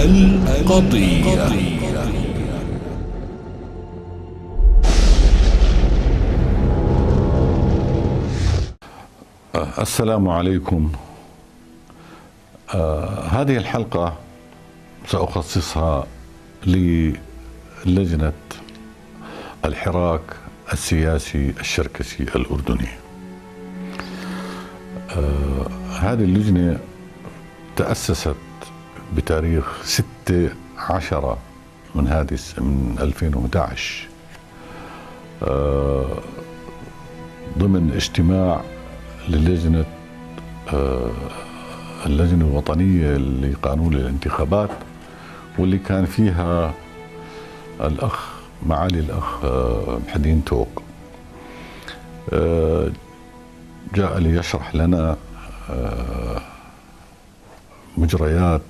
القضية. السلام عليكم. هذه الحلقة سأخصصها للجنة الحراك السياسي الشركسي الأردني. هذه اللجنة تأسست بتاريخ 16 من 2011 ضمن اجتماع للجنة اللجنة الوطنية لقانون الانتخابات، واللي كان فيها معالي الأخ محدين توق. جاء ليشرح لنا مجريات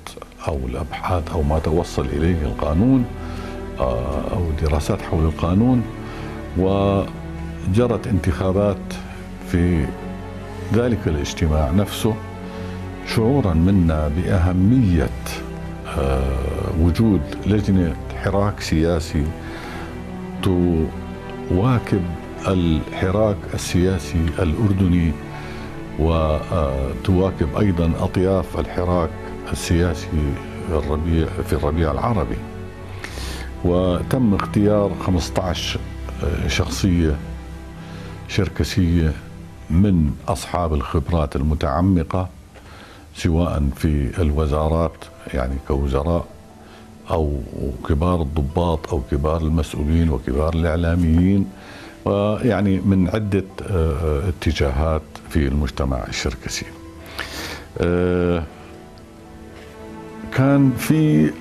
أو الأبحاث أو ما توصل إليه القانون أو دراسات حول القانون، وجرت انتخابات في ذلك الاجتماع نفسه، شعورا منا بأهمية وجود لجنة حراك سياسي تواكب الحراك السياسي الأردني وتواكب أيضا أطياف الحراك السياسي في الربيع العربي. وتم اختيار 15 شخصية شركسية من أصحاب الخبرات المتعمقة، سواء في الوزارات يعني كوزراء أو كبار الضباط أو كبار المسؤولين وكبار الإعلاميين، ويعني من عدة اتجاهات في المجتمع الشركسي. كان في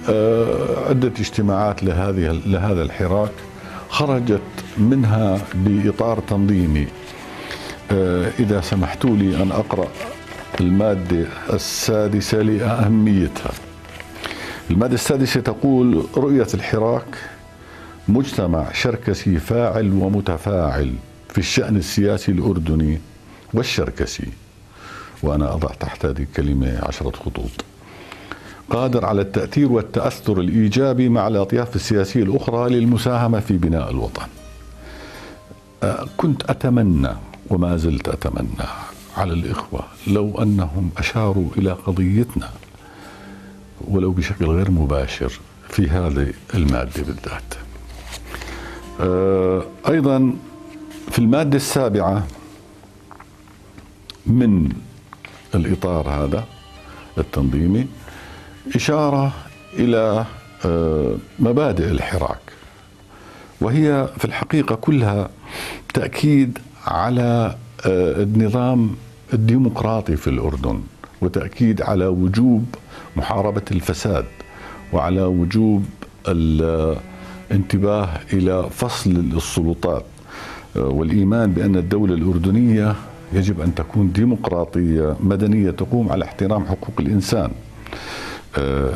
عدة اجتماعات لهذا الحراك، خرجت منها بإطار تنظيمي. إذا سمحتوا لي أن أقرأ المادة 6 لأهميتها. المادة 6 تقول: رؤية الحراك مجتمع شركسي فاعل ومتفاعل في الشأن السياسي الأردني والشركسي، وأنا أضع تحت هذه الكلمة 10 خطوط، قادر على التأثير والتأثر الإيجابي مع الأطياف السياسية الأخرى للمساهمة في بناء الوطن. كنت أتمنى وما زلت أتمنى على الإخوة لو أنهم أشاروا إلى قضيتنا ولو بشكل غير مباشر في هذه المادة بالذات. أيضا في المادة 7 من الإطار هذا التنظيمي إشارة إلى مبادئ الحراك، وهي في الحقيقة كلها تأكيد على النظام الديمقراطي في الأردن، وتأكيد على وجوب محاربة الفساد، وعلى وجوب الانتباه إلى فصل السلطات، والإيمان بأن الدولة الأردنية يجب أن تكون ديمقراطية مدنية تقوم على احترام حقوق الإنسان.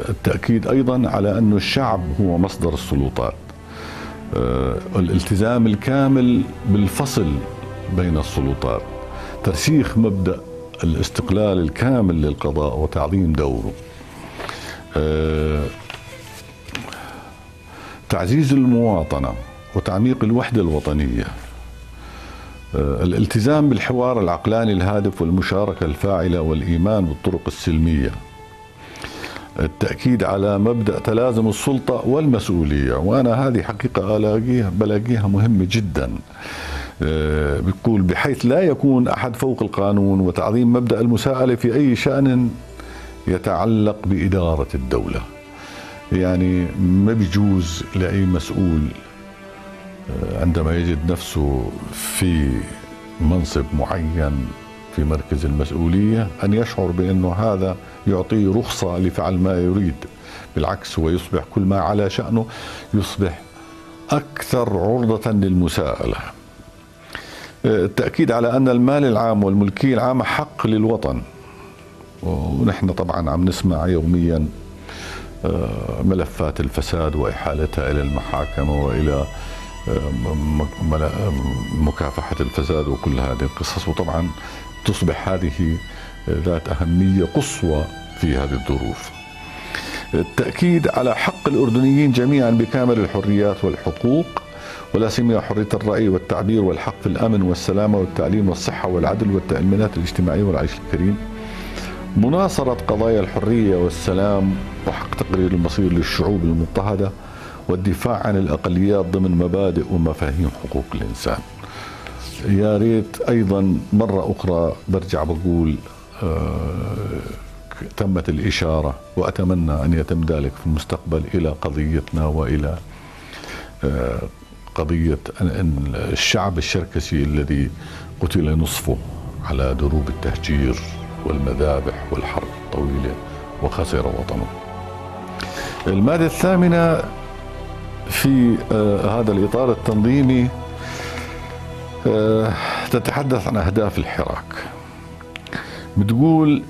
التأكيد أيضا على أن الشعب هو مصدر السلطات. الالتزام الكامل بالفصل بين السلطات. ترسيخ مبدأ الاستقلال الكامل للقضاء وتعظيم دوره. تعزيز المواطنة وتعميق الوحدة الوطنية. الالتزام بالحوار العقلاني الهادف والمشاركة الفاعلة والإيمان بالطرق السلمية. التأكيد على مبدأ تلازم السلطة والمسؤولية، وأنا هذه حقيقة بلاقيها مهمة جدا. بيقول: بحيث لا يكون أحد فوق القانون، وتعظيم مبدأ المساءلة في أي شأن يتعلق بإدارة الدولة. يعني ما بيجوز لأي مسؤول عندما يجد نفسه في منصب معين في مركز المسؤولية أن يشعر بأنه هذا يعطيه رخصة لفعل ما يريد. بالعكس، هو يصبح كل ما على شأنه يصبح أكثر عرضة للمساءلة. التأكيد على أن المال العام والملكية العامة حق للوطن، ونحن طبعا عم نسمع يوميا ملفات الفساد وإحالتها إلى المحاكم وإلى مكافحة الفساد وكل هذه القصص، وطبعا تصبح هذه ذات أهمية قصوى في هذه الظروف. التأكيد على حق الأردنيين جميعا بكامل الحريات والحقوق، ولا سيما حرية الرأي والتعبير والحق في الأمن والسلامة والتعليم والصحة والعدل والتأمينات الاجتماعية والعيش الكريم. مناصرة قضايا الحرية والسلام وحق تقرير المصير للشعوب المضطهدة، والدفاع عن الأقليات ضمن مبادئ ومفاهيم حقوق الإنسان. يا ريت أيضا مرة أخرى برجع بقول تمت الإشارة، وأتمنى أن يتم ذلك في المستقبل، إلى قضيتنا وإلى قضية أن الشعب الشركسي الذي قتل نصفه على دروب التهجير والمذابح والحرب الطويلة وخسر وطنه. المادة الثامنة في هذا الإطار التنظيمي تتحدث عن أهداف الحراك. بتقول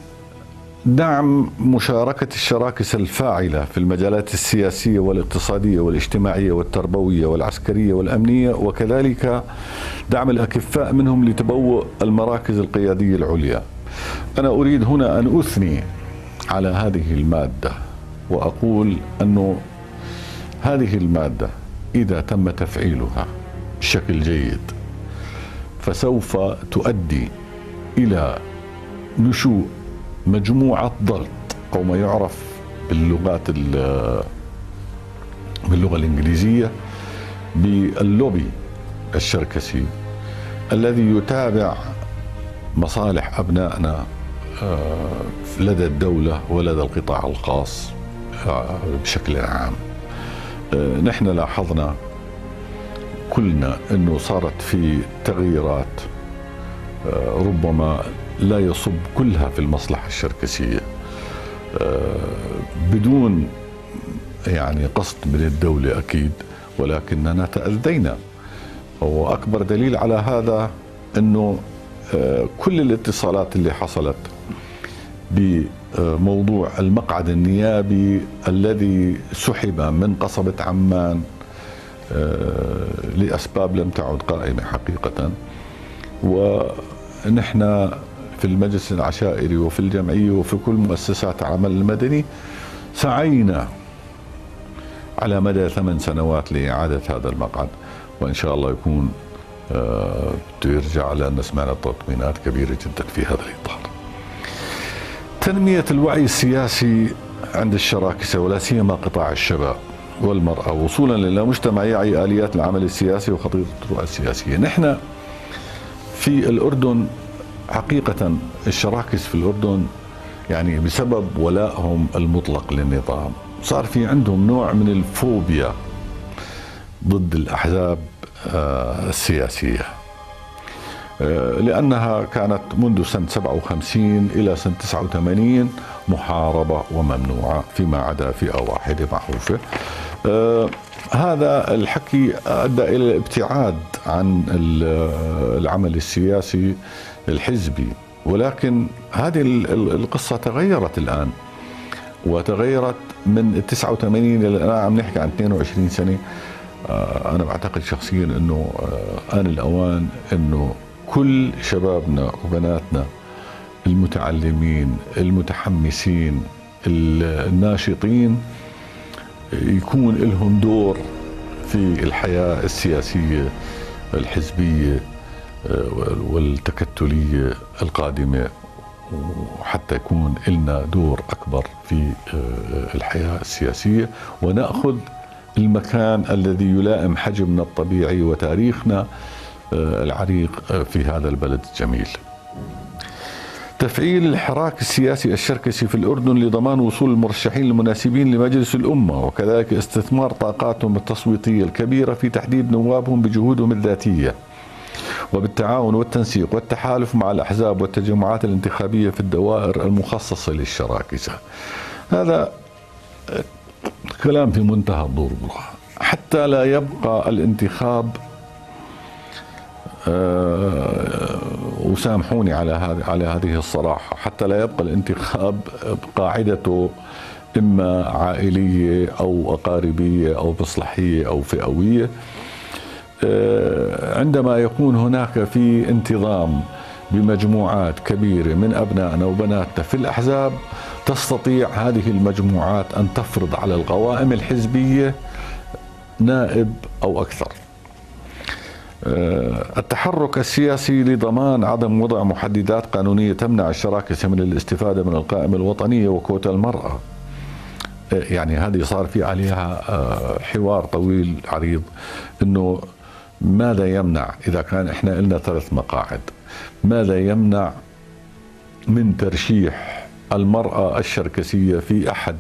دعم مشاركة الشراكس الفاعلة في المجالات السياسية والاقتصادية والاجتماعية والتربوية والعسكرية والأمنية، وكذلك دعم الأكفاء منهم لتبوء المراكز القيادية العليا. أنا أريد هنا أن أثني على هذه المادة وأقول أنه هذه المادة إذا تم تفعيلها بشكل جيد فسوف تؤدي إلى نشوء مجموعة ضغط أو ما يعرف باللغة الإنجليزية باللوبي الشركسي الذي يتابع مصالح أبنائنا لدى الدولة ولدى القطاع الخاص بشكل عام. نحن لاحظنا كلنا أنه صارت في تغييرات ربما لا يصب كلها في المصلحة الشركسية بدون يعني قصد من الدولة أكيد، ولكننا تأذينا. وأكبر دليل على هذا أنه كل الاتصالات اللي حصلت بموضوع المقعد النيابي الذي سحب من قصبة عمان لأسباب لم تعد قائمة حقيقة، ونحن في المجلس العشائري وفي الجمعية وفي كل مؤسسات العمل المدني سعينا على مدى 8 سنوات لإعادة هذا المقعد، وإن شاء الله يكون يرجع، لأن سمعنا تطمينات كبيرة جدا في هذا الإطار. تنمية الوعي السياسي عند الشراكسة ولا سيما قطاع الشباب والمرأة، وصولا إلى مجتمع يعي آليات العمل السياسي وخطيرة الرؤى السياسية. نحن في الأردن حقيقة الشراكس في الأردن يعني بسبب ولائهم المطلق للنظام صار في عندهم نوع من الفوبيا ضد الأحزاب السياسية، لأنها كانت منذ سنة 57 إلى سنة 89 محاربة وممنوعة فيما عدا فئة واحدة معروفة. هذا الحكي أدى إلى الابتعاد عن العمل السياسي الحزبي، ولكن هذه القصة تغيرت الآن، وتغيرت من 89 إلى الآن عم نحكي عن 22 سنة. أنا بعتقد شخصيا أنه آن الأوان أنه كل شبابنا وبناتنا المتعلمين المتحمسين الناشطين يكون لهم دور في الحياة السياسية الحزبية والتكتلية القادمة، وحتى يكون لنا دور أكبر في الحياة السياسية ونأخذ المكان الذي يلائم حجمنا الطبيعي وتاريخنا العريق في هذا البلد الجميل. تفعيل الحراك السياسي الشركسي في الأردن لضمان وصول المرشحين المناسبين لمجلس الأمة، وكذلك استثمار طاقاتهم التصويتية الكبيرة في تحديد نوابهم بجهودهم الذاتية، وبالتعاون والتنسيق والتحالف مع الأحزاب والتجمعات الانتخابية في الدوائر المخصصة للشراكسة. هذا كلام في منتهى الضرورة حتى لا يبقى الانتخاب، وسامحوني على هذه الصراحة، حتى لا يبقى الانتخاب قاعدته إما عائلية أو أقاربية أو مصلحية أو فئوية. عندما يكون هناك في انتظام بمجموعات كبيرة من أبنائنا وبناتنا في الأحزاب تستطيع هذه المجموعات أن تفرض على القوائم الحزبية نائب أو أكثر. التحرك السياسي لضمان عدم وضع محددات قانونية تمنع الشراكسة من الاستفادة من القائمة الوطنية وكوتا المرأة. يعني هذه صار في عليها حوار طويل عريض، انه ماذا يمنع اذا كان احنا لنا 3 مقاعد، ماذا يمنع من ترشيح المرأة الشركسية في احد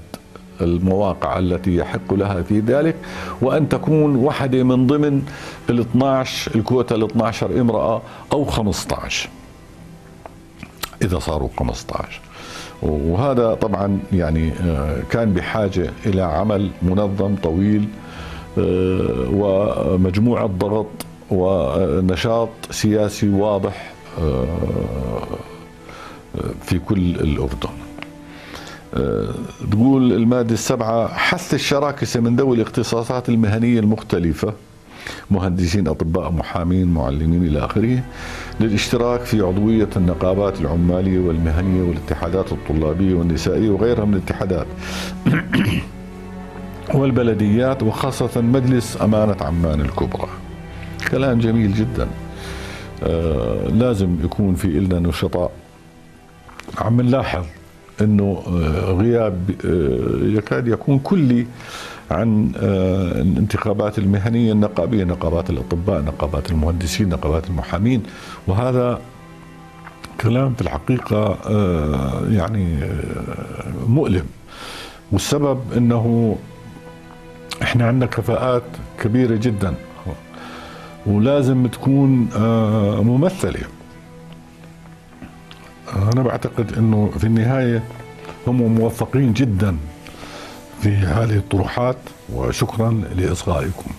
المواقع التي يحق لها في ذلك، وأن تكون واحدة من ضمن الكوتا 12 امرأة أو 15 إذا صاروا 15. وهذا طبعا يعني كان بحاجة إلى عمل منظم طويل ومجموعة ضغط ونشاط سياسي واضح في كل الأردن. تقول المادة 7: حث الشراكسة من ذوي الاختصاصات المهنية المختلفة، مهندسين، أطباء، محامين، معلمين إلى آخره، للاشتراك في عضوية النقابات العمالية والمهنية والاتحادات الطلابية والنسائية وغيرها من الاتحادات والبلديات، وخاصة مجلس أمانة عمان الكبرى. كلام جميل جدا. لازم يكون في إلنا نشطاء. عم نلاحظ انه غياب يكاد يكون كلي عن الانتخابات المهنية النقابية، نقابات الأطباء، نقابات المهندسين، نقابات المحامين، وهذا كلام في الحقيقة يعني مؤلم. والسبب انه احنا عندنا كفاءات كبيرة جدا ولازم تكون ممثلة. أنا بعتقد أنه في النهاية هم موفقين جدا في هذه الطروحات، وشكرا لإصغائكم.